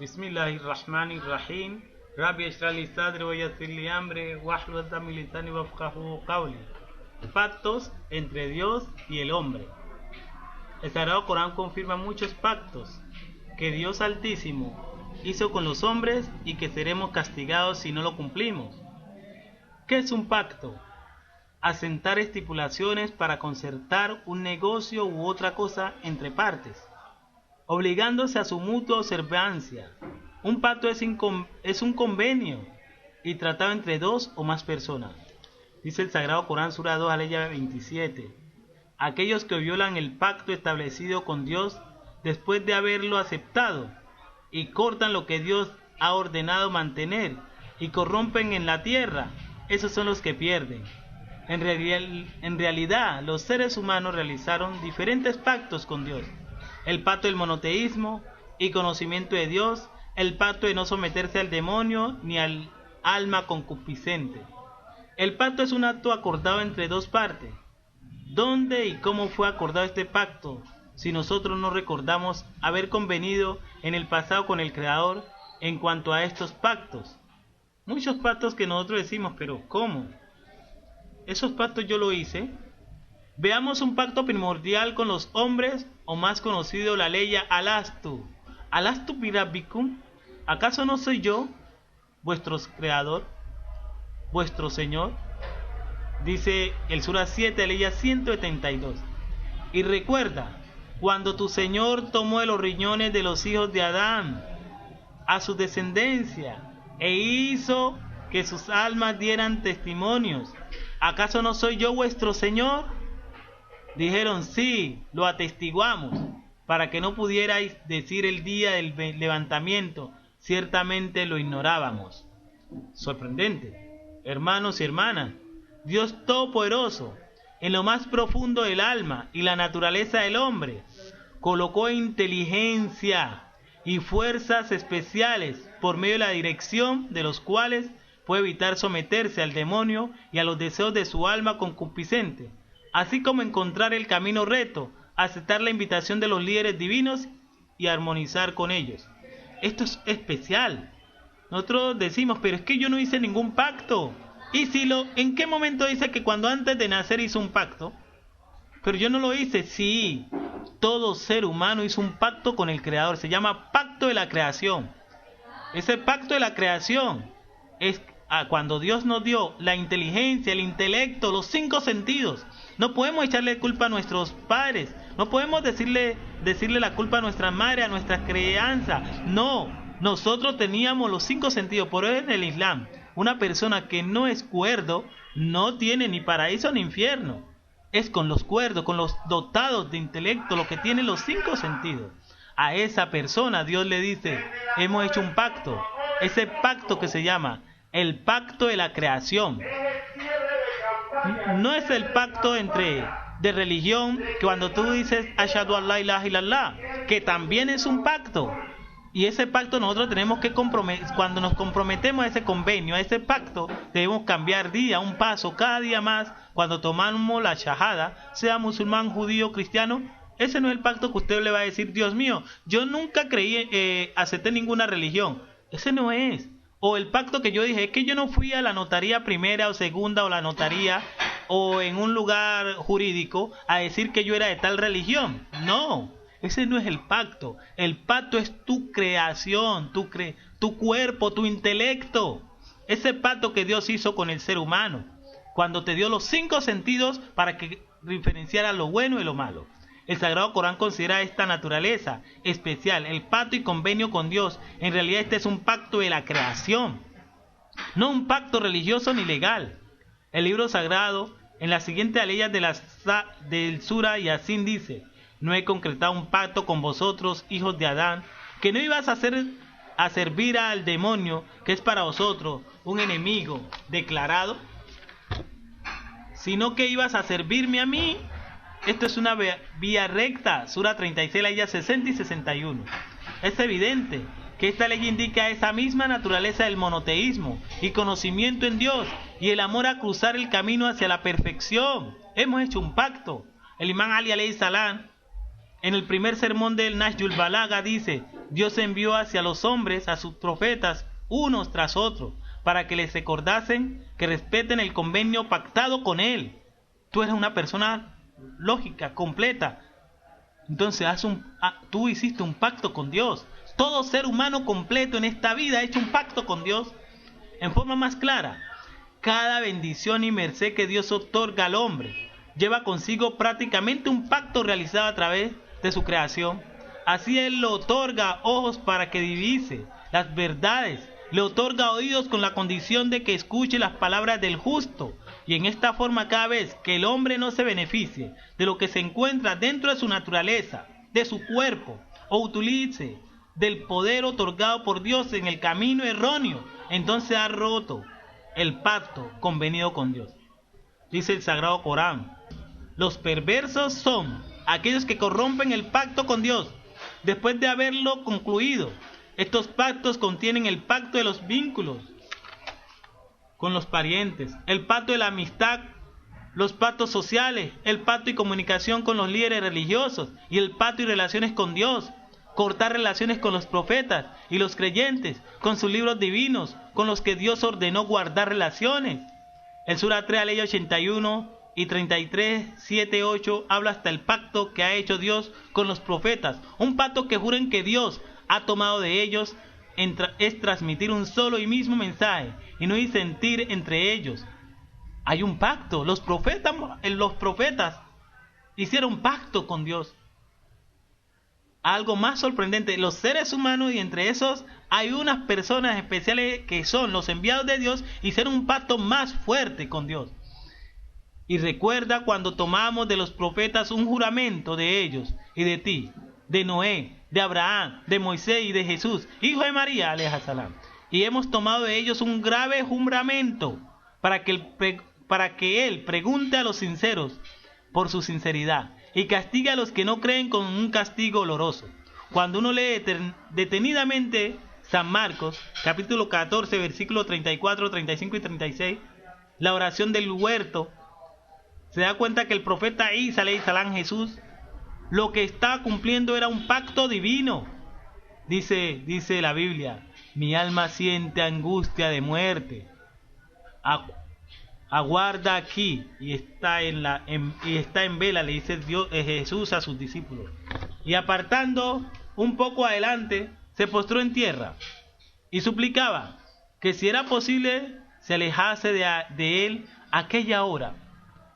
Bismillahirrahmanirrahim. Rabbi اشرح لي صدري ويسر لي أمري واحلل عقدة من لساني يفقهوا قولي. Pactos entre Dios y el hombre. El Sagrado Corán confirma muchos pactos que Dios Altísimo hizo con los hombres y que seremos castigados si no lo cumplimos. ¿Qué es un pacto? Asentar estipulaciones para concertar un negocio u otra cosa entre partes, obligándose a su mutua observancia. Un pacto es un convenio y tratado entre dos o más personas. Dice el Sagrado Corán, Sura 2, aleya 27. Aquellos que violan el pacto establecido con Dios después de haberlo aceptado y cortan lo que Dios ha ordenado mantener y corrompen en la tierra, esos son los que pierden. En realidad, los seres humanos realizaron diferentes pactos con Dios. El pacto del monoteísmo y conocimiento de Dios, el pacto de no someterse al demonio ni al alma concupiscente. El pacto es un acto acordado entre dos partes. ¿Dónde y cómo fue acordado este pacto si nosotros no recordamos haber convenido en el pasado con el Creador en cuanto a estos pactos? Muchos pactos que nosotros decimos, pero ¿cómo? Esos pactos yo lo hice. Veamos un pacto primordial con los hombres, o más conocido la ley Alastu. Alastu birabbikum, ¿acaso no soy yo, vuestro Creador, vuestro Señor? Dice el Sura 7, ley 172. Y recuerda, cuando tu Señor tomó de los riñones de los hijos de Adán a su descendencia e hizo que sus almas dieran testimonios, ¿acaso no soy yo vuestro Señor? Dijeron, sí, lo atestiguamos, para que no pudierais decir el día del levantamiento, ciertamente lo ignorábamos. Sorprendente, hermanos y hermanas, Dios Todopoderoso, en lo más profundo del alma y la naturaleza del hombre, colocó inteligencia y fuerzas especiales por medio de la dirección de los cuales puede evitar someterse al demonio y a los deseos de su alma concupiscente, así como encontrar el camino recto, aceptar la invitación de los líderes divinos y armonizar con ellos. Esto es especial. Nosotros decimos, pero es que yo no hice ningún pacto. ¿Y si en qué momento dice que cuando antes de nacer hizo un pacto? Pero yo no lo hice. Sí, todo ser humano hizo un pacto con el Creador. Se llama pacto de la creación. Ese pacto de la creación es cuando Dios nos dio la inteligencia, el intelecto, los 5 sentidos. No podemos echarle culpa a nuestros padres. No podemos decirle la culpa a nuestra madre, a nuestra crianza. No, nosotros teníamos los 5 sentidos. Por eso en el Islam, una persona que no es cuerdo no tiene ni paraíso ni infierno. Es con los cuerdos, con los dotados de intelecto, los que tienen los 5 sentidos. A esa persona Dios le dice, hemos hecho un pacto. Ese pacto que se llama el pacto de la creación. No es el pacto de religión, que cuando tú dices Ashhadu an la ilaha illallah, que también es un pacto. Y ese pacto nosotros tenemos que cuando nos comprometemos a ese convenio, a ese pacto, debemos cambiar un paso, cada día más. Cuando tomamos la shahada, sea musulmán, judío, cristiano, ese no es el pacto que usted le va a decir, Dios mío, yo nunca acepté ninguna religión. Ese no es. O el pacto que yo dije, es que yo no fui a la notaría primera o segunda o la notaría o en un lugar jurídico a decir que yo era de tal religión. No. Ese no es el pacto. El pacto es tu creación, tu cuerpo, tu intelecto. Ese pacto que Dios hizo con el ser humano, cuando te dio los 5 sentidos para que diferenciara lo bueno y lo malo. El Sagrado Corán considera esta naturaleza especial, el pacto y convenio con Dios. En realidad este es un pacto de la creación, no un pacto religioso ni legal. El libro sagrado, en la siguiente aleya del Sura Yasin dice, no he concretado un pacto con vosotros, hijos de Adán, que no ibas a servir al demonio, que es para vosotros un enemigo declarado, sino que ibas a servirme a mí. Esto es una vía recta. Sura 36, aleya 60 y 61. Es evidente que esta ley indica esa misma naturaleza del monoteísmo y conocimiento en Dios y el amor a cruzar el camino hacia la perfección. Hemos hecho un pacto. El imán Ali alayhi salam En el primer sermón del Nahjul Balaga dice: Dios envió hacia los hombres a sus profetas unos tras otros, para que les recordasen que respeten el convenio pactado con Él. Tú eres una persona lógica, completa. Entonces tú hiciste un pacto con Dios. Todo ser humano completo en esta vida ha hecho un pacto con Dios. En forma más clara, cada bendición y merced que Dios otorga al hombre lleva consigo prácticamente un pacto realizado a través de su creación. Así Él le otorga ojos para que divise las verdades, le otorga oídos con la condición de que escuche las palabras del justo, y en esta forma, cada vez que el hombre no se beneficie de lo que se encuentra dentro de su naturaleza, de su cuerpo, o utilice del poder otorgado por Dios en el camino erróneo, entonces ha roto el pacto convenido con Dios. Dice el Sagrado Corán: los perversos son aquellos que corrompen el pacto con Dios después de haberlo concluido. Estos pactos contienen el pacto de los vínculos con los parientes, el pacto de la amistad, los pactos sociales, el pacto y comunicación con los líderes religiosos y el pacto y relaciones con Dios. Cortar relaciones con los profetas y los creyentes, con sus libros divinos, con los que Dios ordenó guardar relaciones. El Sura 3, ley 81 y 33, 7, 8 habla hasta el pacto que ha hecho Dios con los profetas. Un pacto que juran que Dios ha tomado de ellos es transmitir un solo y mismo mensaje y no disentir entre ellos. Hay un pacto. Los profetas hicieron pacto con Dios. Algo más sorprendente, los seres humanos, y entre esos hay unas personas especiales que son los enviados de Dios, hicieron un pacto más fuerte con Dios. Y recuerda cuando tomamos de los profetas un juramento de ellos y de ti, de Noé, de Abraham, de Moisés y de Jesús, hijo de María, alayhi salam. Y hemos tomado de ellos un grave juramento para que Él pregunte a los sinceros por su sinceridad y castigue a los que no creen con un castigo doloroso. Cuando uno lee detenidamente San Marcos, capítulo 14, versículos 34, 35 y 36, la oración del huerto, se da cuenta que el profeta Isa, alayhi salam, Jesús, lo que estaba cumpliendo era un pacto divino. Dice la Biblia: mi alma siente angustia de muerte. Aguarda aquí, y está en vela, le dice Jesús a sus discípulos. Y apartando un poco adelante, se postró en tierra y suplicaba que si era posible se alejase de él aquella hora.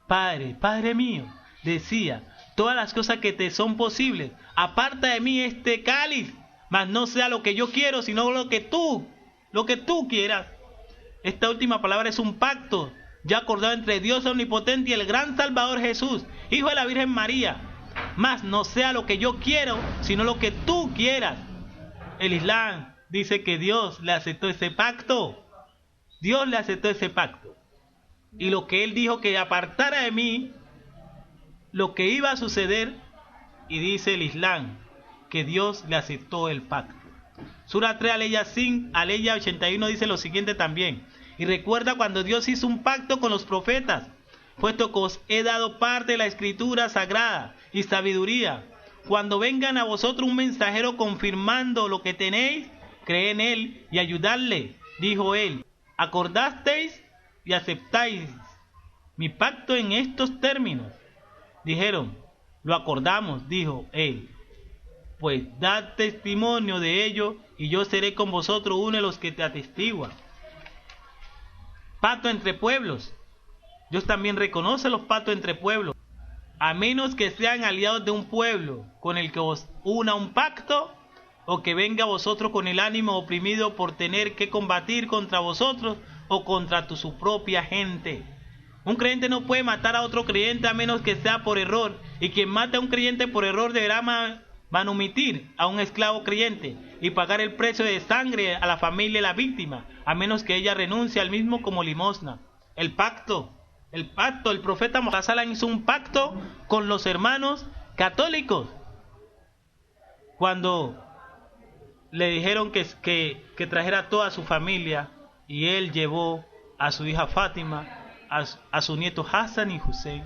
Padre mío, decía, todas las cosas que te son posibles, aparta de mí este cáliz, mas no sea lo que yo quiero, sino lo que tú quieras. Esta última palabra es un pacto ya acordado entre Dios omnipotente y el gran Salvador Jesús, hijo de la Virgen María. Mas no sea lo que yo quiero, sino lo que tú quieras. El Islam dice que Dios le aceptó ese pacto. Dios le aceptó ese pacto. Y lo que Él dijo que apartara de mí, lo que iba a suceder, y dice el Islam que Dios le aceptó el pacto. Sura 3, aleya 81 dice lo siguiente también: y recuerda cuando Dios hizo un pacto con los profetas, puesto que os he dado parte de la escritura sagrada y sabiduría. Cuando vengan a vosotros un mensajero confirmando lo que tenéis, creed en él y ayudadle. Dijo él: ¿acordasteis y aceptáis mi pacto en estos términos? Dijeron: lo acordamos. Dijo él: pues dad testimonio de ello, y yo seré con vosotros uno de los que te atestiguan. Pacto entre pueblos. Dios también reconoce los pactos entre pueblos, a menos que sean aliados de un pueblo con el que os una un pacto, o que venga a vosotros con el ánimo oprimido por tener que combatir contra vosotros o contra su propia gente. Un creyente no puede matar a otro creyente a menos que sea por error, y quien mata a un creyente por error deberá manumitir a un esclavo creyente y pagar el precio de sangre a la familia de la víctima, a menos que ella renuncie al mismo como limosna. El profeta Mohammed hizo un pacto con los hermanos católicos cuando le dijeron que trajera toda su familia, y él llevó a su hija Fátima, a su nieto Hassan y Hussein.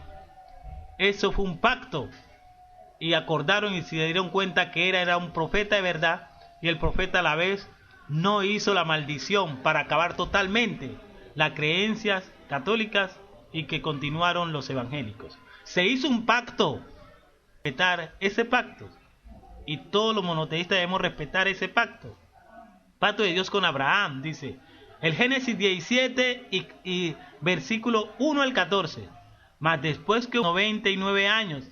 Eso fue un pacto. y acordaron y se dieron cuenta que era un profeta de verdad, y el profeta a la vez no hizo la maldición para acabar totalmente las creencias católicas y que continuaron los evangélicos. Se hizo un pacto, respetar ese pacto, y todos los monoteístas debemos respetar ese pacto. Pacto de Dios con Abraham, dice el Génesis 17 y versículo 1 al 14. Mas después que 99 años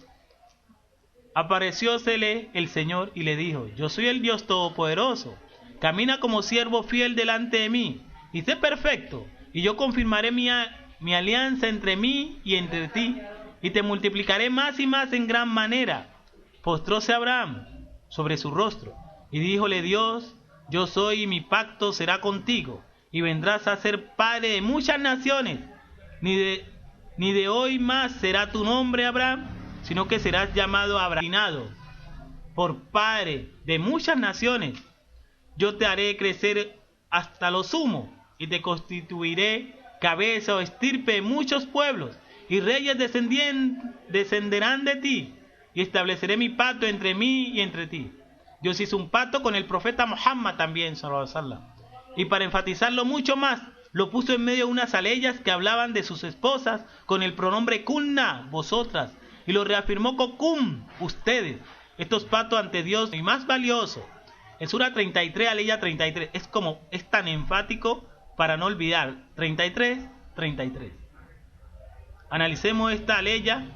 apareciósele el Señor y le dijo: yo soy el Dios Todopoderoso, camina como siervo fiel delante de mí y sé perfecto, y yo confirmaré mi alianza entre mí y entre ti, y te multiplicaré más y más en gran manera. Postróse Abraham sobre su rostro y díjole Dios: yo soy y mi pacto será contigo, y vendrás a ser padre de muchas naciones. Ni de hoy más será tu nombre Abraham, sino que serás llamado Abraham, por padre de muchas naciones. Yo te haré crecer hasta lo sumo, y te constituiré cabeza o estirpe de muchos pueblos, y reyes descenderán de ti, y estableceré mi pacto entre mí y entre ti. Dios hizo un pacto con el profeta Muhammad también, sallallahu alaihi wasallam, y para enfatizarlo mucho más, lo puso en medio de unas aleyas que hablaban de sus esposas con el pronombre kunna, vosotras, y lo reafirmó con kum, ustedes. Estos pactos ante Dios y más valioso. En Sura 33, aleya 33, es tan enfático para no olvidar. 33. Analicemos esta aleya.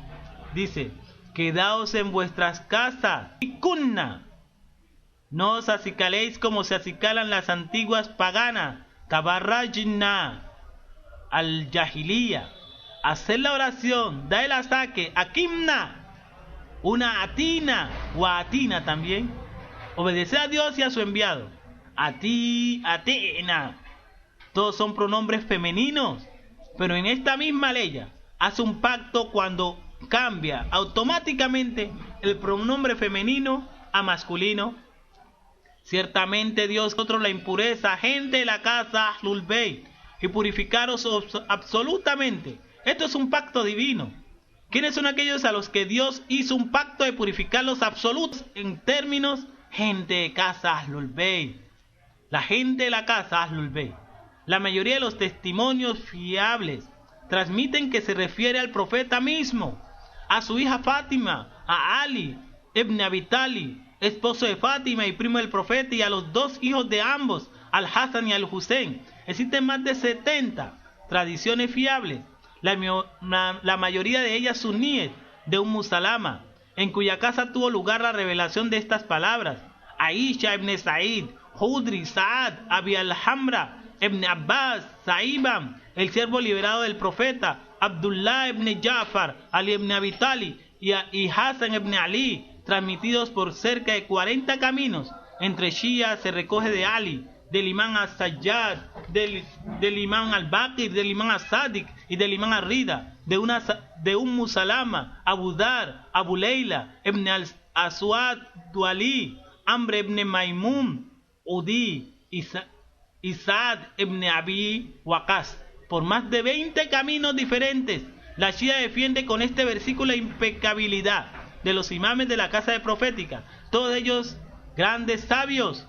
Dice: quedaos en vuestras casas y kunna. No os acicaléis como se acicalan las antiguas paganas, tabarrajna, al yahiliya. Haced la oración, da el asaque, akimna, una atina o atina también. Obedeced a Dios y a su enviado. Atina. Todos son pronombres femeninos, pero en esta misma ley hace un pacto cuando cambia automáticamente el pronombre femenino a masculino. Ciertamente Dios contra la impureza, gente de la casa Ahlul Bayt, y purificaros absolutamente. Esto es un pacto divino. ¿Quiénes son aquellos a los que Dios hizo un pacto de purificarlos absolutos en términos? Gente de casa Ahlul Bayt. La gente de la casa Ahlul Bayt. La mayoría de los testimonios fiables transmiten que se refiere al profeta mismo, a su hija Fátima, a Ali ibn Abi Talib, esposo de Fátima y primo del profeta, y a los dos hijos de ambos, al Hassan y al Hussein. Existen más de 70 tradiciones fiables, la mayoría de ellas suníes, de Salama, en cuya casa tuvo lugar la revelación de estas palabras. Aisha ibn Sa'id, Hudri, Saad, Abi al-Hamra, ibn Abbas, Saibam, el siervo liberado del profeta, Abdullah ibn Ja'far, Ali ibn Abi Talib y Hassan ibn Ali, transmitidos por cerca de 40 caminos. Entre Shia se recoge de Ali, del imán al-Sayyad, del imán al-Baqir, del imán al-Sadiq y del imán al-Rida, de Salama, Abu Dar, Abu Leila, ibn al-Aswad, Duali, Amr ibn Maimun, Udi y Saad ibn Abi Waqas. Por más de 20 caminos diferentes, la Shia defiende con este versículo la impecabilidad de los imames de la casa de profética, todos ellos grandes sabios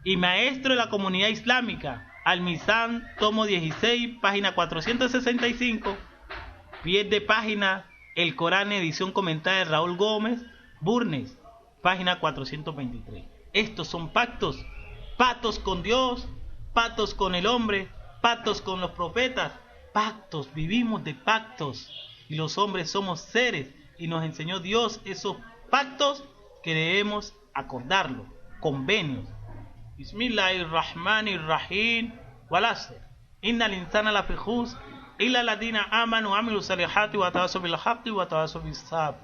y maestros de la comunidad islámica. Al-Mizan, tomo 16, página 465, pies de página, El Corán, edición comentada de Raúl Gómez, Burnes, página 423. Estos son pactos, pactos con Dios, pactos con el hombre, pactos con los profetas, pactos, vivimos de pactos, y los hombres somos seres, y nos enseñó Dios esos pactos que debemos acordarlo, convenios. Bismillahirrahmanirrahim. Wal asr. Innal insana lafi khusr illa alladhina amanu wa amilu salihati wa tawasaw bil haqqi wa tawasaw bis sabr.